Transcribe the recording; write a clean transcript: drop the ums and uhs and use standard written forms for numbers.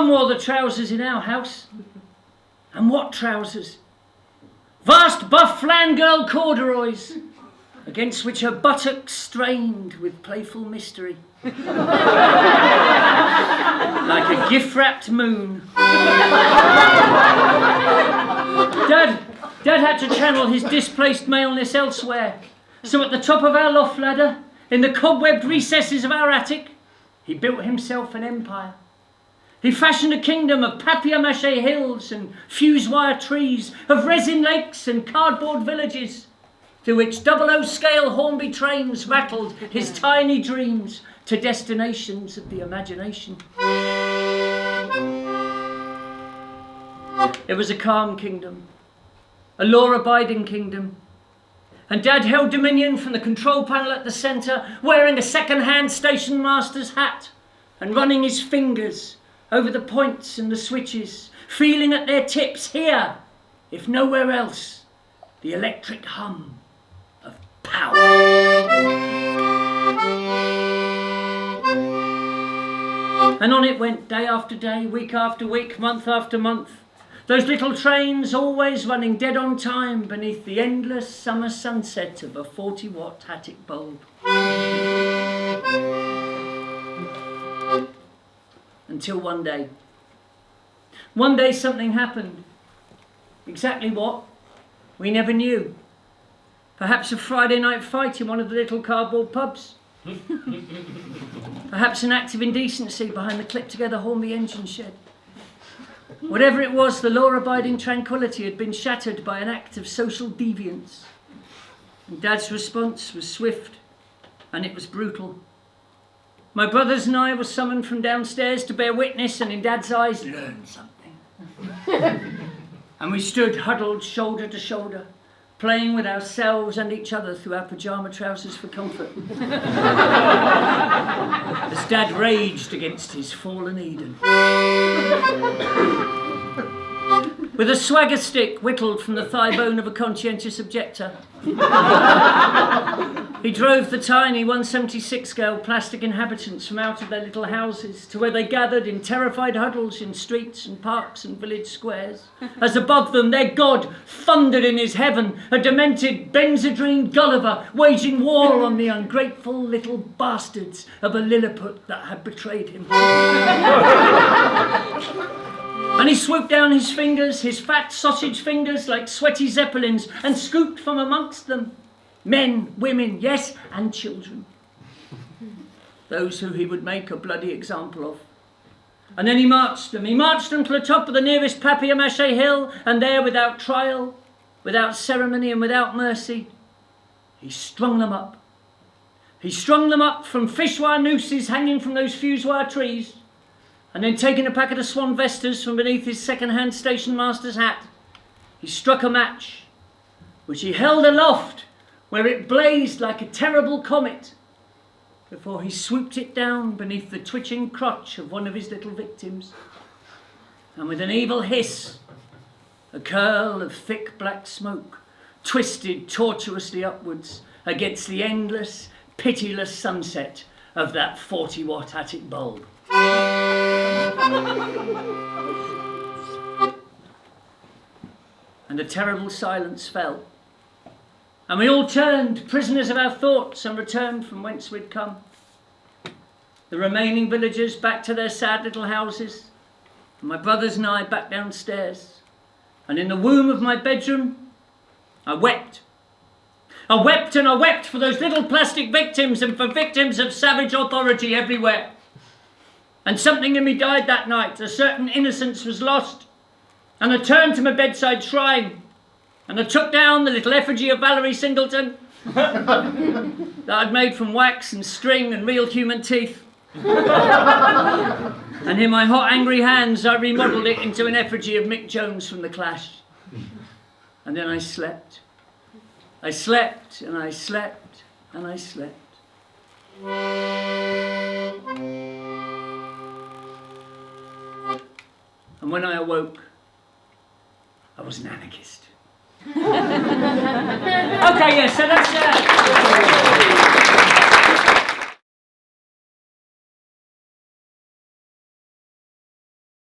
Mum wore the trousers in our house. And what trousers? Vast buff flan-girl corduroys, against which her buttocks strained with playful mystery. Like a gift-wrapped moon. Dad had to channel his displaced maleness elsewhere. So at the top of our loft ladder, in the cobwebbed recesses of our attic, he built himself an empire. He fashioned a kingdom of papier-mâché hills and fuse-wire trees, of resin lakes and cardboard villages, through which 00 scale Hornby trains rattled his tiny dreams to destinations of the imagination. It was a calm kingdom, a law-abiding kingdom, and Dad held dominion from the control panel at the centre, wearing a second-hand station master's hat and running his fingers over the points and the switches, feeling at their tips here, if nowhere else, the electric hum of power. And on it went day after day, week after week, month after month. Those little trains always running dead on time beneath the endless summer sunset of a 40-watt attic bulb. Until one day something happened. Exactly what? We never knew. Perhaps a Friday night fight in one of the little cardboard pubs. Perhaps an act of indecency behind the clipped-together Hornby engine shed. Whatever it was, the law-abiding tranquility had been shattered by an act of social deviance. And Dad's response was swift, and it was brutal. My brothers and I were summoned from downstairs to bear witness and in Dad's eyes learn something. And we stood huddled shoulder to shoulder, playing with ourselves and each other through our pyjama trousers for comfort. As Dad raged against his fallen Eden. With a swagger stick whittled from the thigh bone of a conscientious objector, he drove the tiny 176 scale plastic inhabitants from out of their little houses to where they gathered in terrified huddles in streets and parks and village squares, as above them their god thundered in his heaven, a demented Benzedrine Gulliver waging war on the ungrateful little bastards of a Lilliput that had betrayed him. And he swooped down his fingers, his fat sausage fingers like sweaty zeppelins, and scooped from amongst them men, women, yes, and children. Those who he would make a bloody example of. And then he marched them to the top of the nearest papier-mâché hill, and there, without trial, without ceremony, and without mercy, he strung them up. He strung them up from fish-wire nooses hanging from those fuse-wire trees, and then taking a packet of swan vestas from beneath his second-hand station master's hat, he struck a match, which he held aloft where it blazed like a terrible comet, before he swooped it down beneath the twitching crotch of one of his little victims. And with an evil hiss, a curl of thick black smoke twisted tortuously upwards against the endless, pitiless sunset of that 40-watt attic bulb. And a terrible silence fell. And we all turned, prisoners of our thoughts, and returned from whence we'd come. The remaining villagers back to their sad little houses, and my brothers and I back downstairs. And in the womb of my bedroom, I wept. I wept and I wept for those little plastic victims and for victims of savage authority everywhere. And something in me died that night. A certain innocence was lost. And I turned to my bedside shrine, and I took down the little effigy of Valerie Singleton that I'd made from wax and string and real human teeth. And in my hot, angry hands, I remodelled it into an effigy of Mick Jones from The Clash. And then I slept. I slept, and I slept, and I slept. And when I awoke, I was an anarchist. Okay, yes, so that's